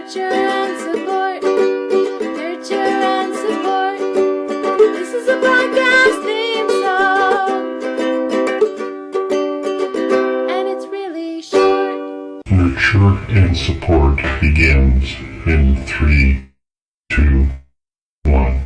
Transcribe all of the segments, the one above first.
Nurture and support. Nurture and support. This is a podcast theme song. And it's really short. Nurture and support begins in 3, 2, 1.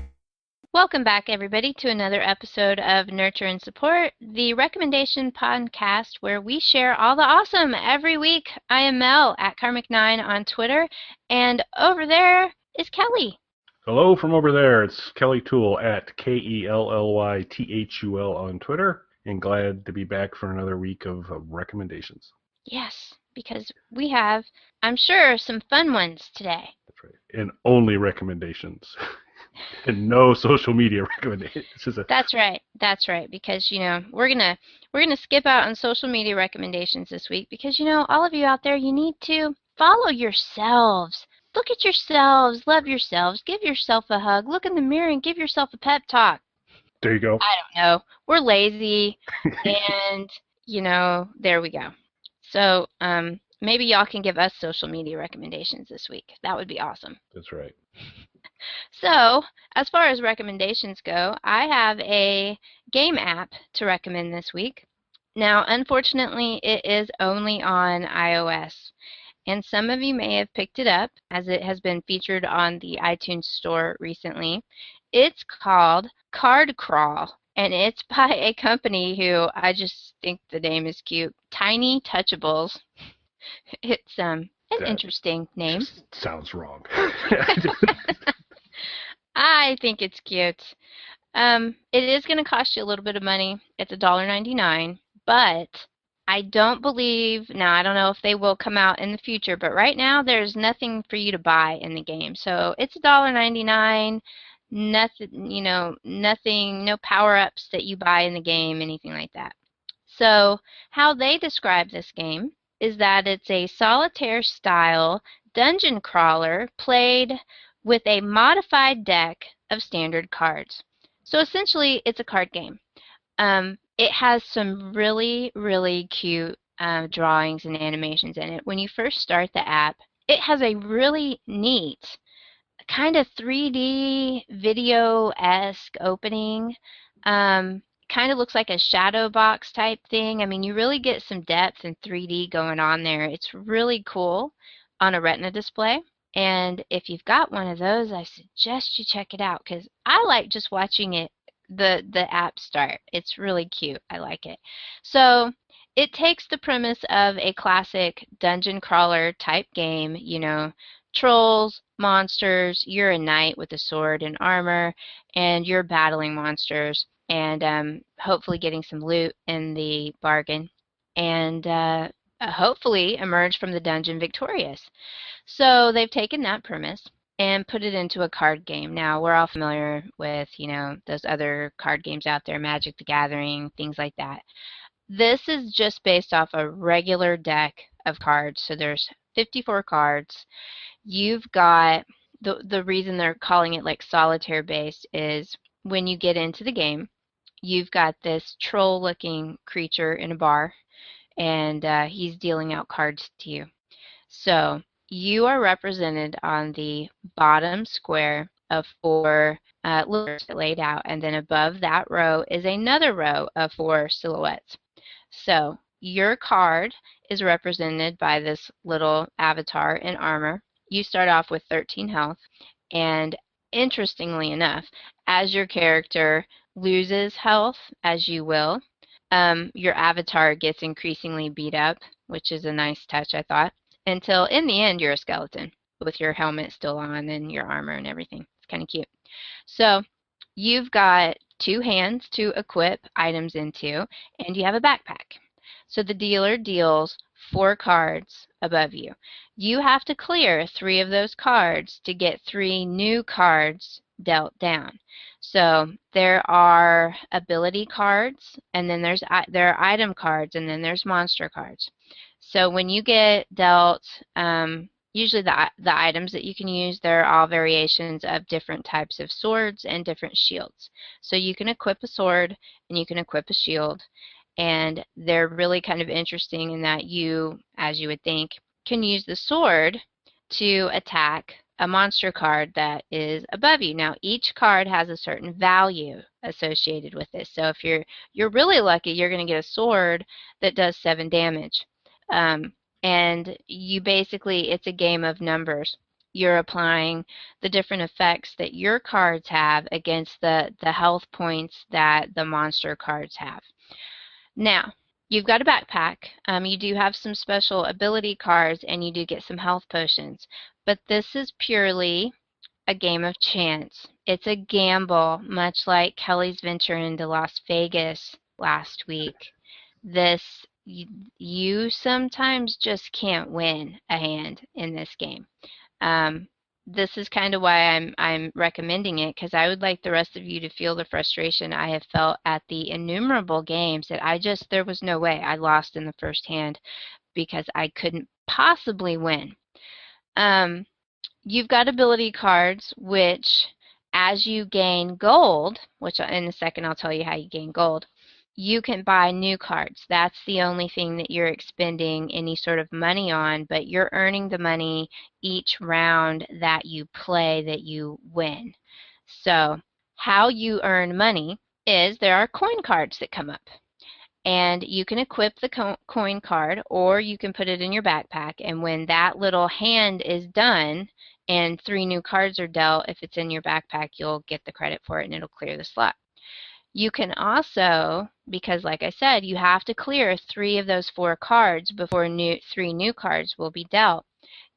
Welcome back, everybody, to another episode of Nurture and Support, the recommendation podcast where we share all the awesome every week. I am Mel at Karmic9 on Twitter, and over there is Kelly. Hello from over there. It's Kelly Toole at KELLYTHUL on Twitter, and glad to be back for another week of recommendations. Yes, because we have, I'm sure, some fun ones today. That's right. And only recommendations. And no social media recommendations. That's right. That's right. Because we're gonna skip out on social media recommendations this week because all of you out there, you need to follow yourselves. Look at yourselves. Love yourselves. Give yourself a hug. Look in the mirror and give yourself a pep talk. There you go. I don't know. We're lazy, and there we go. So maybe y'all can give us social media recommendations this week. That would be awesome. That's right. So, as far as recommendations go, I have a game app to recommend this week. Now, unfortunately, it is only on iOS, and some of you may have picked it up as it has been featured on the iTunes Store recently. It's called CardCrawl, and it's by a company who I just think the name is cute, Tiny Touchables. It's an interesting name. Sounds wrong. I think it's cute. It is going to cost you a little bit of money. It's $1.99, but I don't believe, now I don't know if they will come out in the future, but right now there's nothing for you to buy in the game. So it's $1.99, nothing, no power-ups that you buy in the game, anything like that. So how they describe this game is that it's a solitaire style dungeon crawler played with a modified deck of standard cards. So essentially, it's a card game. It has some really, really cute drawings and animations in it. When you first start the app, it has a really neat kind of 3D video-esque opening. Kind of looks like a shadow box type thing. I mean, you really get some depth and 3D going on there. It's really cool on a Retina display. And if you've got one of those, I suggest you check it out because I like just watching it, the app start. It's really cute. I like it. So it takes the premise of a classic dungeon crawler type game, trolls, monsters, you're a knight with a sword and armor, and you're battling monsters and hopefully getting some loot in the bargain and hopefully emerge from the dungeon victorious. So they've taken that premise and put it into a card game. Now, we're all familiar with, those other card games out there, Magic the Gathering, things like that. This is just based off a regular deck of cards. So there's 54 cards. You've got, the reason they're calling it like solitaire based is when you get into the game, you've got this troll-looking creature in a bar, and he's dealing out cards to you. So you are represented on the bottom square of 4 letters laid out, and then above that row is another row of 4 silhouettes. So your card is represented by this little avatar in armor. You start off with 13 health, and interestingly enough, as your character loses health, as you will, your avatar gets increasingly beat up, which is a nice touch, I thought, until in the end you're a skeleton with your helmet still on and your armor and everything. It's kind of cute. So you've got 2 hands to equip items into, and you have a backpack. So the dealer deals 4 cards above you. You have to clear 3 of those cards to get 3 new cards dealt down. So there are ability cards, and then there are item cards, and then there's monster cards. So when you get dealt, usually the items that you can use, they're all variations of different types of swords and different shields. So you can equip a sword and you can equip a shield, and they're really kind of interesting in that you, as you would think, can use the sword to attack a monster card that is above you. Now, each card has a certain value associated with this. So if you're really lucky, you're going to get a sword that does 7 damage. And you basically, it's a game of numbers. You're applying the different effects that your cards have against the health points that the monster cards have. Now, you've got a backpack. You do have some special ability cards, and you do get some health potions. But this is purely a game of chance. It's a gamble, much like Kelly's venture into Las Vegas last week. You sometimes just can't win a hand in this game. This is kind of why I'm recommending it, because I would like the rest of you to feel the frustration I have felt at the innumerable games that there was no way I lost in the first hand because I couldn't possibly win. You've got ability cards, which as you gain gold, which in a second I'll tell you how you gain gold, you can buy new cards. That's the only thing that you're expending any sort of money on, but you're earning the money each round that you play that you win. So how you earn money is there are coin cards that come up. And you can equip the coin card, or you can put it in your backpack, and when that little hand is done and 3 new cards are dealt, if it's in your backpack, you'll get the credit for it and it'll clear the slot. You can also, because like I said, you have to clear 3 of those 4 cards before 3 new cards will be dealt.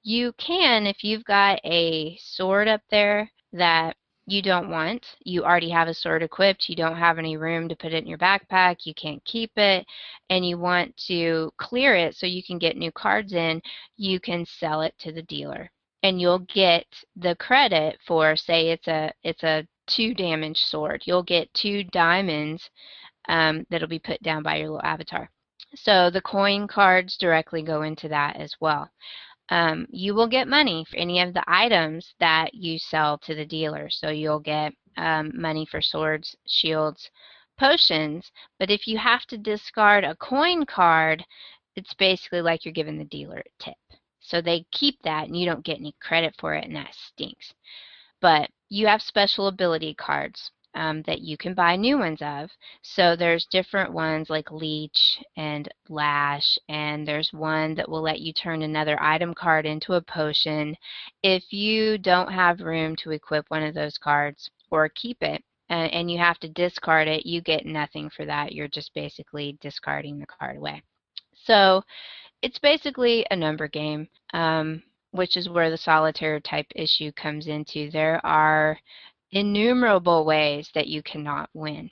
You can, if you've got a sword up there that you don't want, you already have a sword equipped, you don't have any room to put it in your backpack, you can't keep it, and you want to clear it so you can get new cards in, you can sell it to the dealer. And you'll get the credit for, say it's a 2 damage sword. You'll get 2 diamonds that'll be put down by your little avatar. So the coin cards directly go into that as well. You will get money for any of the items that you sell to the dealer. So you'll get money for swords, shields, potions. But if you have to discard a coin card, it's basically like you're giving the dealer a tip. So they keep that and you don't get any credit for it, and that stinks. But you have special ability cards that you can buy new ones of. So there's different ones like Leech and Lash, and there's one that will let you turn another item card into a potion. If you don't have room to equip one of those cards or keep it, and you have to discard it, you get nothing for that. You're just basically discarding the card away. So it's basically a number game, which is where the solitaire type issue comes into. There are innumerable ways that you cannot win.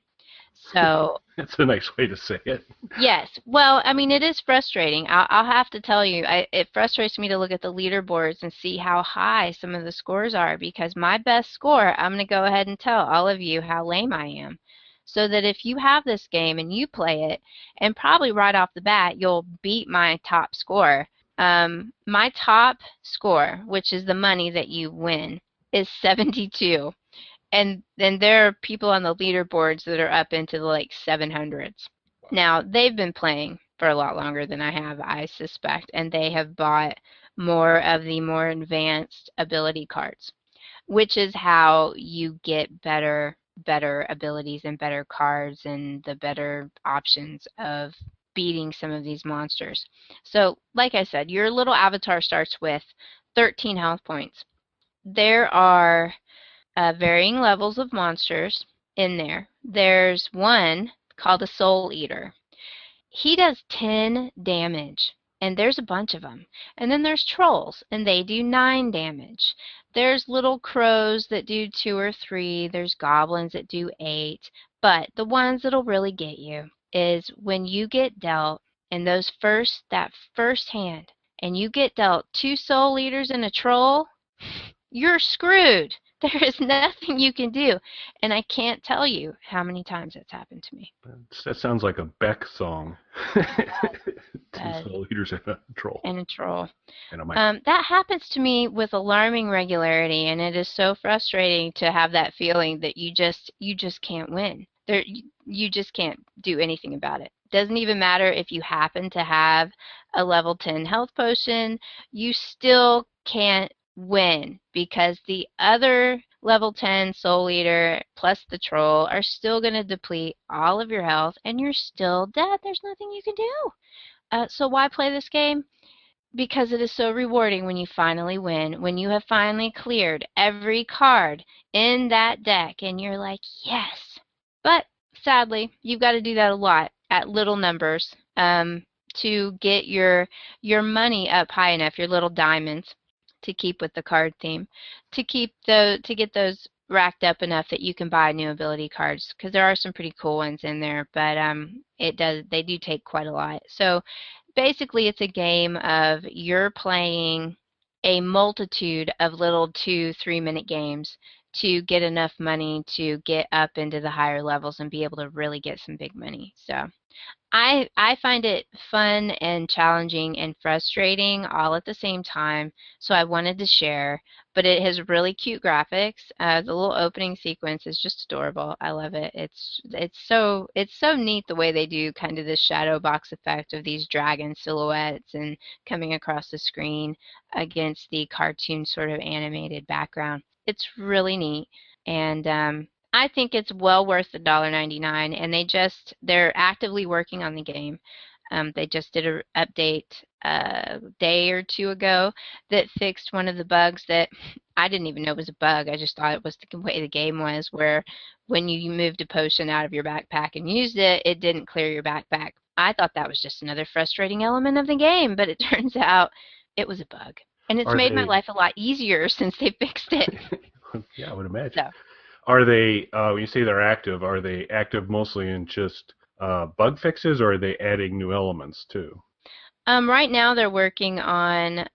So That's a nice way to say it. yes, well, I mean, it is frustrating. I'll have to tell you, it frustrates me to look at the leaderboards and see how high some of the scores are, because my best score, I'm going to go ahead and tell all of you how lame I am. So that if you have this game and you play it, and probably right off the bat, you'll beat my top score. My top score, which is the money that you win, is 72. And then there are people on the leaderboards that are up into the like 700s. Now, they've been playing for a lot longer than I have, I suspect, and they have bought more of the more advanced ability cards, which is how you get better abilities and better cards and the better options of beating some of these monsters. So, like I said, your little avatar starts with 13 health points. There are varying levels of monsters in there. There's one called a Soul Eater. He does 10 damage, and there's a bunch of them. And then there's trolls, and they do 9 damage. There's little crows that do 2 or 3. There's goblins that do 8. But the ones that'll really get you is when you get dealt in that first hand, and you get dealt 2 Soul Eaters and a troll, you're screwed. There is nothing you can do. And I can't tell you how many times that's happened to me. That sounds like a Beck song. Two soul eaters and a troll. And a troll. And a mic. That happens to me with alarming regularity, and it is so frustrating to have that feeling that you just can't win. You just can't do anything about it. Doesn't even matter if you happen to have a level 10 health potion, you still can't win because the other level 10 Soul Eater plus the Troll are still going to deplete all of your health and you're still dead. There's nothing you can do. So why play this game? Because it is so rewarding when you finally win, when you have finally cleared every card in that deck and you're like, yes. But sadly, you've got to do that a lot at little numbers to get your money up high enough, your little diamonds, to keep with the card theme, to get those racked up enough that you can buy new ability cards, because there are some pretty cool ones in there, but they do take quite a lot. So basically, it's a game of you're playing a multitude of little 2-3 minute games to get enough money to get up into the higher levels and be able to really get some big money. So I find it fun and challenging and frustrating all at the same time, so I wanted to share. But it has really cute graphics. The little opening sequence is just adorable. I love it. It's so neat the way they do kind of this shadow box effect of these dragon silhouettes and coming across the screen against the cartoon sort of animated background. It's really neat, and I think it's well worth the $1.99, and they're actively working on the game. They just did an update a day or two ago that fixed one of the bugs that I didn't even know was a bug. I just thought it was the way the game was, where when you moved a potion out of your backpack and used it, it didn't clear your backpack. I thought that was just another frustrating element of the game, but it turns out it was a bug. And it's made my life a lot easier since they fixed it. Yeah, I would imagine. So. Are they, when you say they're active, are they active mostly in just bug fixes, or are they adding new elements too? Right now they're working on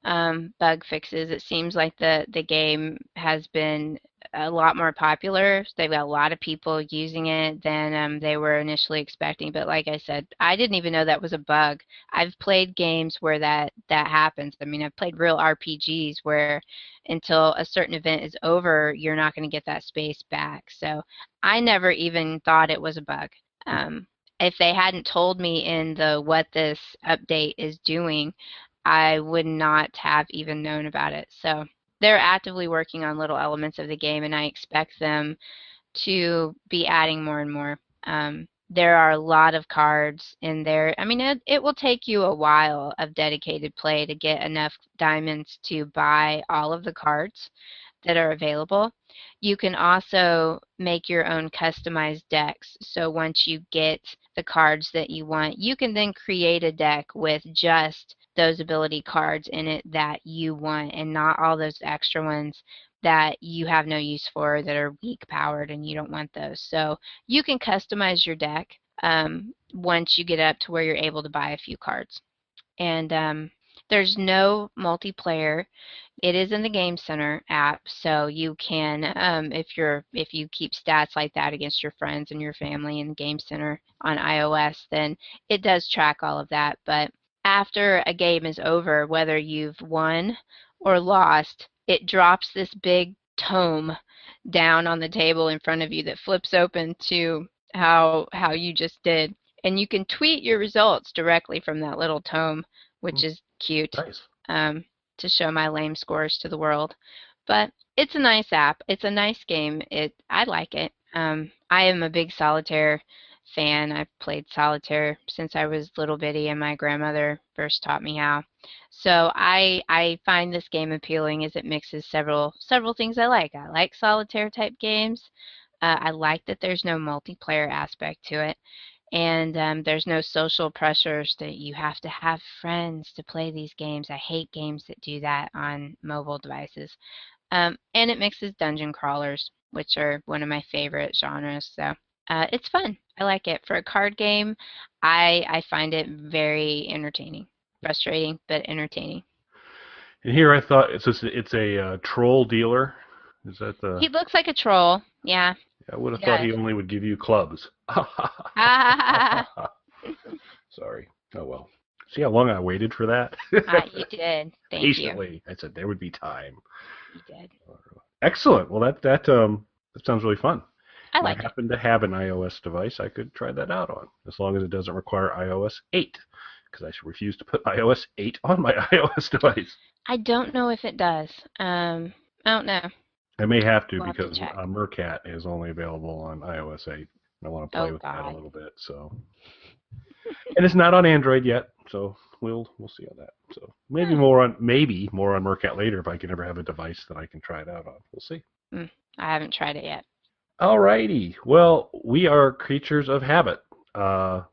bug fixes. It seems like the game has been a lot more popular. They've got a lot of people using it than they were initially expecting. But like I said, I didn't even know that was a bug. I've played games where that happens. I mean, I've played real RPGs where until a certain event is over, you're not going to get that space back. So I never even thought it was a bug. If they hadn't told me in the what this update is doing, I would not have even known about it. So they're actively working on little elements of the game, and I expect them to be adding more and more. There are a lot of cards in there. I mean, it will take you a while of dedicated play to get enough diamonds to buy all of the cards that are available. You can also make your own customized decks. So once you get the cards that you want, you can then create a deck with just those ability cards in it that you want, and not all those extra ones that you have no use for, that are weak powered, and you don't want those. So you can customize your deck once you get up to where you're able to buy a few cards. And there's no multiplayer. It is in the Game Center app, so you can, if you keep stats like that against your friends and your family in the Game Center on iOS, then it does track all of that. But after a game is over, whether you've won or lost, it drops this big tome down on the table in front of you that flips open to how you just did, and you can tweet your results directly from that little tome, which is cute. Nice. To show my lame scores to the world. But it's a nice app. It's a nice game. I like it. I am a big solitaire fan. I've played solitaire since I was little bitty and my grandmother first taught me how. So I find this game appealing as it mixes several things I like. I like solitaire type games. I like that there's no multiplayer aspect to it. And there's no social pressures that you have to have friends to play these games. I hate games that do that on mobile devices. And it mixes dungeon crawlers, which are one of my favorite genres. So it's fun. I like it. For a card game, I find it very entertaining. Frustrating, but entertaining. And here I thought it's a troll dealer. Is that the? He looks like a troll. Yeah. I would have thought he only would give you clubs. Sorry. Oh well. See how long I waited for that? You did. Thank Patiently. You. I said there would be time. You did. Excellent. Well, that sounds really fun. I like it. I happen to have an iOS device I could try that out on, as long as it doesn't require iOS 8, because I refuse to put iOS 8 on my iOS device. I don't know if it does. I don't know. I may have to We'll have to because check. Mercat is only available on iOS 8. I want to play Oh with that a God. little bit. So, and it's not on Android yet, so we'll see on that. So maybe Eh, more on Mercat later if I can ever have a device that I can try it out on. We'll see. I haven't tried it yet. Alrighty. Well, we are creatures of habit.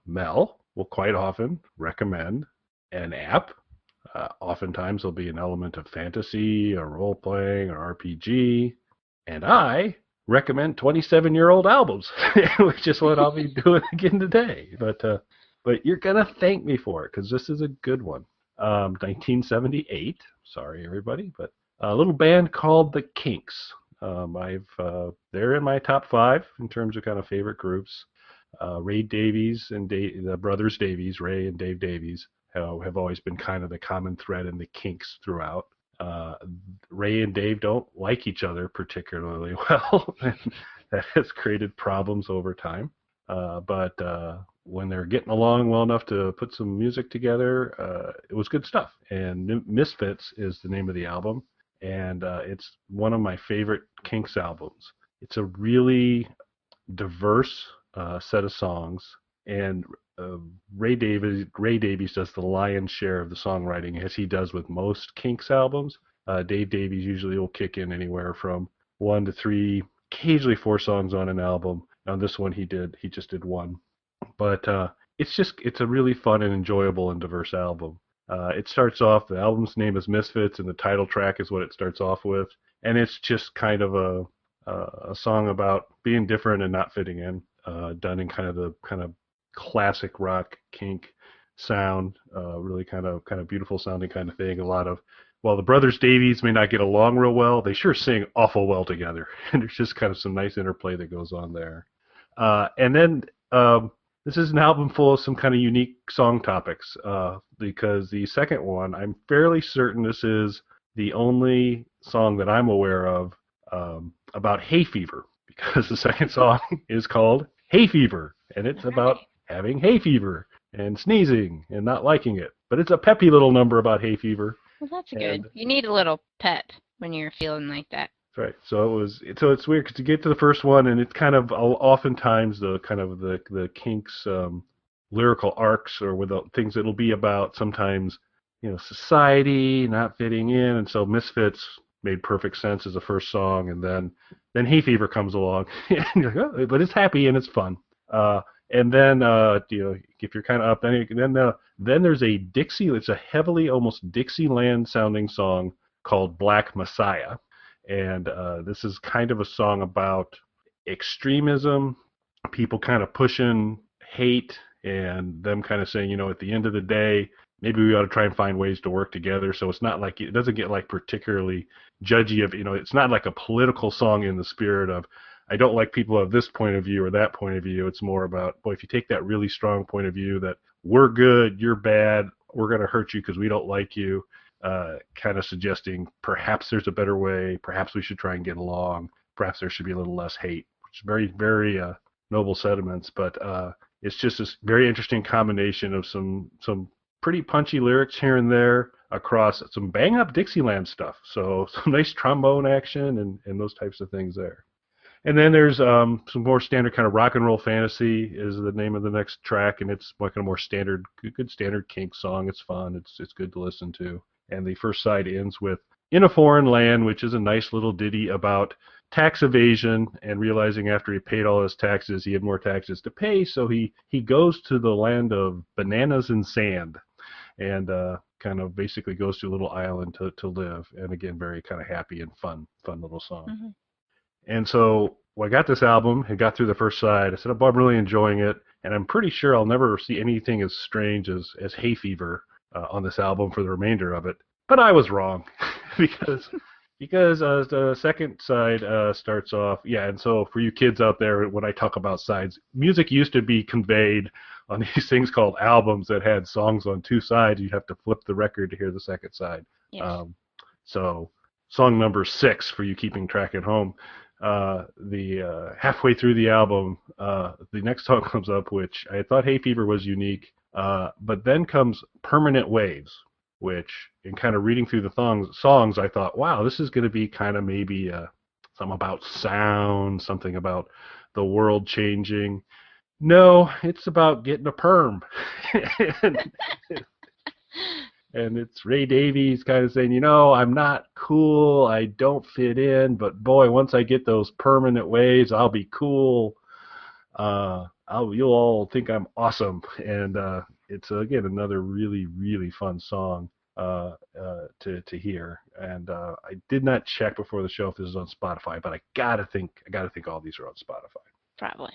Mel will quite often recommend an app. Oftentimes there'll be an element of fantasy or role playing or RPG. And I recommend 27-year-old albums, which is what I'll be doing again today. But you're going to thank me for it because this is a good one. 1978. Sorry, everybody. But a little band called the Kinks. They're in my top 5 in terms of kind of favorite groups. Ray Davies and the brothers Davies, Ray and Dave Davies, have always been kind of the common thread in the Kinks throughout. Ray and Dave don't like each other particularly well, and that has created problems over time. But when they're getting along well enough to put some music together, it was good stuff. And Misfits is the name of the album, and it's one of my favorite Kinks albums. It's a really diverse set of songs, and Ray Davies does the lion's share of the songwriting, as he does with most Kinks albums. Dave Davies usually will kick in anywhere from 1 to 3, occasionally 4 songs on an album. On this one, he just did 1, but it's a really fun and enjoyable and diverse album. It starts off, the album's name is Misfits, and the title track is what it starts off with, and it's just kind of a song about being different and not fitting in, done in kind of classic rock kink sound, really kind of beautiful sounding kind of thing. A lot of, while the brothers Davies may not get along real well, they sure sing awful well together, and there's just kind of some nice interplay that goes on there. And then this is an album full of some kind of unique song topics, because the second one, I'm fairly certain this is the only song that I'm aware of about Hayfever, because the second song is called Hayfever, and it's about having hay fever and sneezing and not liking it. But it's a peppy little number about hay fever. Well, that's And good. You need a little pep when you're feeling like that. that's right. So it's weird because you get to the first one, and it's kind of oftentimes the Kinks lyrical arcs, or with the things that'll be about sometimes society not fitting in, and so Misfits made perfect sense as the first song, and then Hay Fever comes along, and you're like, oh, but it's happy and it's fun. And then if you're kind of up, then there's a Dixie. It's a heavily almost Dixieland sounding song called Black Messiah, and this is kind of a song about extremism, people kind of pushing hate, and them kind of saying, at the end of the day, maybe we ought to try and find ways to work together. So it's not like, it doesn't get like particularly judgy of, it's not like a political song in the spirit of, I don't like people of this point of view or that point of view. It's more about, boy, if you take that really strong point of view that we're good, you're bad, we're going to hurt you because we don't like you, kind of suggesting perhaps there's a better way, perhaps we should try and get along, perhaps there should be a little less hate, which is very, very noble sentiments. But it's just this very interesting combination of some pretty punchy lyrics here and there across some bang-up Dixieland stuff. So some nice trombone action and those types of things there. And then there's some more standard kind of rock and roll fantasy is the name of the next track, and it's like a more standard, good standard Kinks song. It's fun. It's good to listen to. And the first side ends with In a Foreign Land, which is a nice little ditty about tax evasion and realizing after he paid all his taxes, he had more taxes to pay. So he goes to the land of bananas and sand, and kind of basically goes to a little island to live. And again, very kind of happy and fun little song. Mm-hmm. And so when I got this album and got through the first side, I said, oh, I'm really enjoying it, and I'm pretty sure I'll never see anything as strange as Hay Fever on this album for the remainder of it. But I was wrong, because the second side starts off, and so for you kids out there, when I talk about sides, music used to be conveyed on these things called albums that had songs on 2 sides. You'd have to flip the record to hear the second side. Yes. So song number 6 for you keeping track at home. The halfway through the album, the next song comes up, which I thought Hay Fever was unique, but then comes Permanent Waves, which in kind of reading through the songs, I thought, wow, this is going to be kind of maybe something about sound, something about the world changing. No, it's about getting a perm. and, and it's Ray Davies kind of saying, I'm not cool, I don't fit in, but boy, once I get those permanent waves, I'll be cool. You'll all think I'm awesome. And it's again another really, really fun song to hear. And I did not check before the show if this is on Spotify, but I gotta think all these are on Spotify. Probably.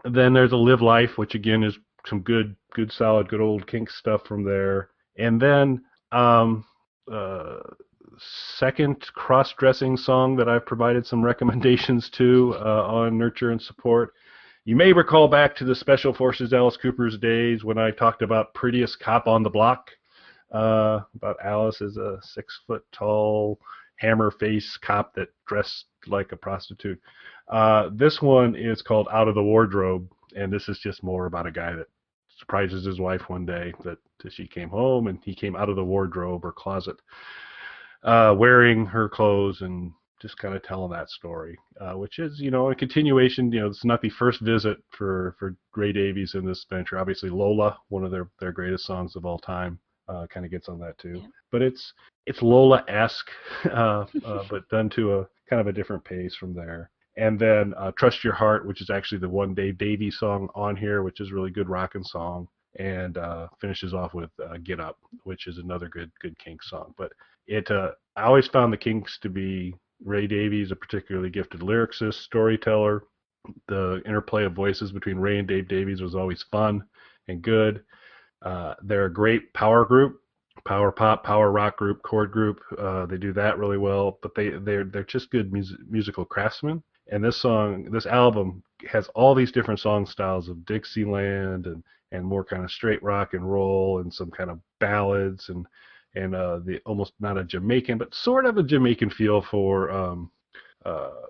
Then there's a Live Life, which again is some good solid, good old Kinks stuff from there. And then second cross-dressing song that I've provided some recommendations to on Nurture and Support. You may recall back to the Special Forces Alice Cooper's days when I talked about Prettiest Cop on the Block, about Alice as a 6-foot-tall, hammer-face cop that dressed like a prostitute. This one is called Out of the Wardrobe, and this is just more about a guy that surprises his wife one day that she came home and he came out of the wardrobe or closet wearing her clothes and just kind of telling that story, which is, a continuation. It's not the first visit for Ray Davies in this venture. Obviously, Lola, one of their greatest songs of all time, kind of gets on that too. Yeah. But it's Lola-esque, but done to a kind of a different pace from there. And then Trust Your Heart, which is actually the one Dave Davies song on here, which is a really good rockin' song, and finishes off with Get Up, which is another good Kinks song. But I always found the Kinks to be Ray Davies, a particularly gifted lyricist, storyteller. The interplay of voices between Ray and Dave Davies was always fun and good. They're a great power group, power pop, power rock group, chord group. They do that really well, but they're just good musical craftsmen. And this album has all these different song styles of Dixieland and more kind of straight rock and roll and some kind of ballads and the almost not a Jamaican, but sort of a Jamaican feel for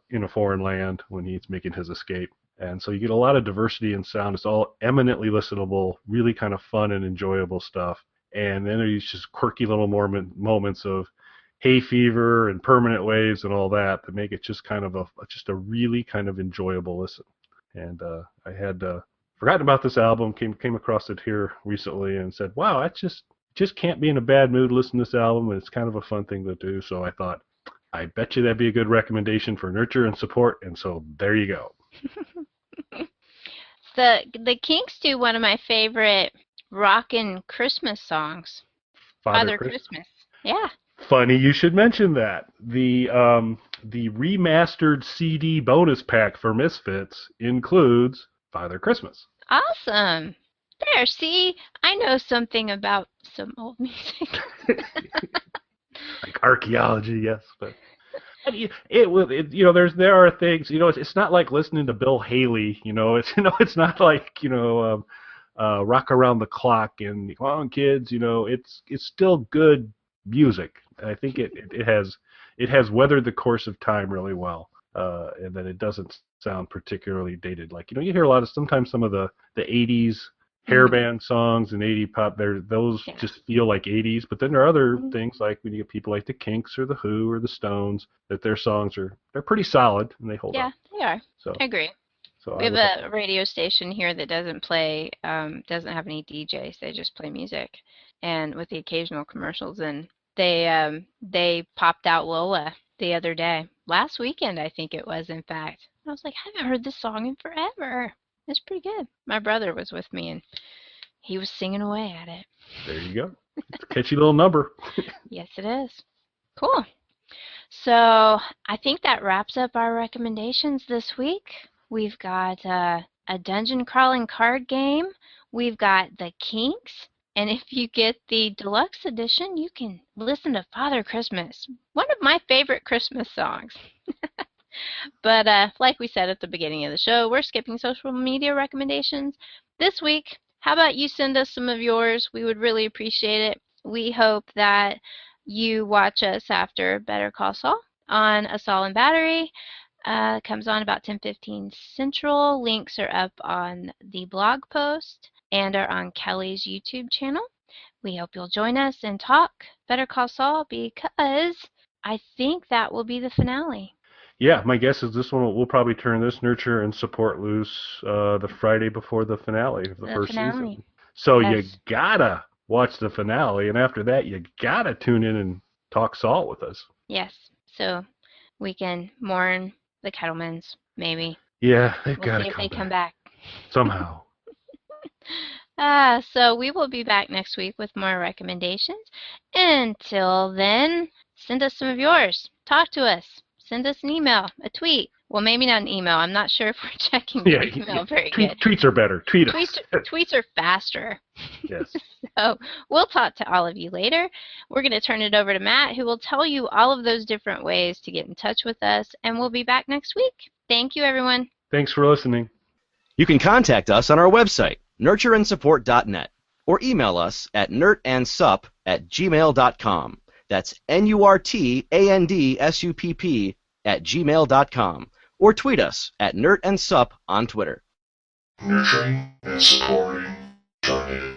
in a foreign land when he's making his escape. And so you get a lot of diversity in sound. It's all eminently listenable, really kind of fun and enjoyable stuff. And then there's just quirky little moments of Hayfever and permanent waves and all that make it just kind of a really kind of enjoyable listen. And I had forgotten about this album, came across it here recently and said, wow, I just can't be in a bad mood listening to this album, and it's kind of a fun thing to do. So I thought, I bet you that'd be a good recommendation for Nurture and Support, and so there you go. The Kinks do one of my favorite rockin' Christmas songs. Father Christmas. Yeah. Funny you should mention that. The remastered CD bonus pack for Misfits includes Father Christmas. Awesome. There, see, I know something about some old music. Like archaeology, yes, but there are things, it's not like listening to Bill Haley, it's not like Rock Around the Clock and come on kids, it's still good music. I think it has weathered the course of time really well, and that it doesn't sound particularly dated. Like you hear a lot of sometimes some of the 80s hairband songs and 80s pop. Those just feel like 80s, but then there are other things like when you get people like the Kinks or the Who or the Stones that their songs they're pretty solid and they hold up. Yeah, they are. So I agree. So we have a radio station here that doesn't have any DJs. They just play music, and with the occasional commercials. And they popped out Lola the other day, last weekend I think it was. In fact, I was like, I haven't heard this song in forever. It's pretty good. My brother was with me, and he was singing away at it. There you go. It's a catchy little number. Yes, it is. Cool. So I think that wraps up our recommendations this week. We've got a dungeon crawling card game. We've got the Kinks. And if you get the deluxe edition, you can listen to Father Christmas, one of my favorite Christmas songs. But like we said at the beginning of the show, we're skipping social media recommendations this week. How about you send us some of yours? We would really appreciate it. We hope that you watch us after Better Call Saul on Assault and Battery. Comes on about 10:15 Central. Links are up on the blog post and are on Kelly's YouTube channel. We hope you'll join us and talk Better Call Saul, because I think that will be the finale. Yeah, my guess is this one we'll probably turn this Nurture and Support loose the Friday before the finale of the first season. So Yes. you gotta watch the finale, and after that you gotta tune in and talk Salt with us. Yes. So we can mourn the Kettlemans, maybe. Yeah, they've We'll gotta see if they come back back. somehow. So we will be back next week with more recommendations. Until then, send us some of yours. Talk to us. Send us an email, a tweet. Well, maybe not an email. I'm not sure if we're checking your email very good. Tweets are better. Tweets are faster. Yes. So we'll talk to all of you later. We're going to turn it over to Matt, who will tell you all of those different ways to get in touch with us, and we'll be back next week. Thank you, everyone. Thanks for listening. You can contact us on our website, nurtureandsupport.net, or email us at nurtandsupp@gmail.com. That's NURTANDSUPP@gmail.com, or tweet us at nurtandsupp on Twitter. Nurturing and supporting Journey.